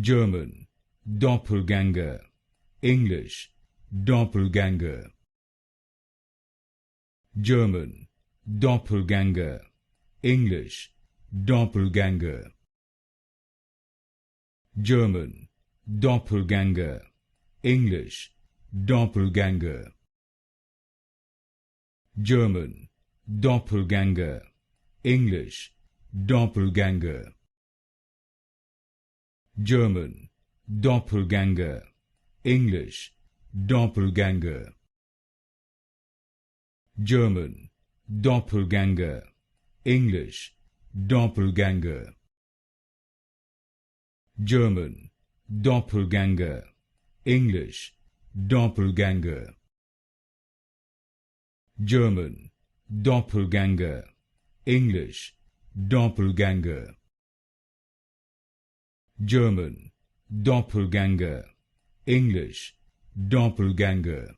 German, Doppelgänger. English, Doppelgänger. German, Doppelgänger. English, Doppelgänger. German, Doppelgänger. English, Doppelgänger. German, Doppelgänger. English, Doppelgänger. German, Doppelgänger. English, Doppelgänger. German, Doppelgänger. English, Doppelgänger. German, Doppelgänger. English, Doppelgänger. German, Doppelgänger. English, Doppelgänger. German, Doppelgänger. English, Doppelgänger.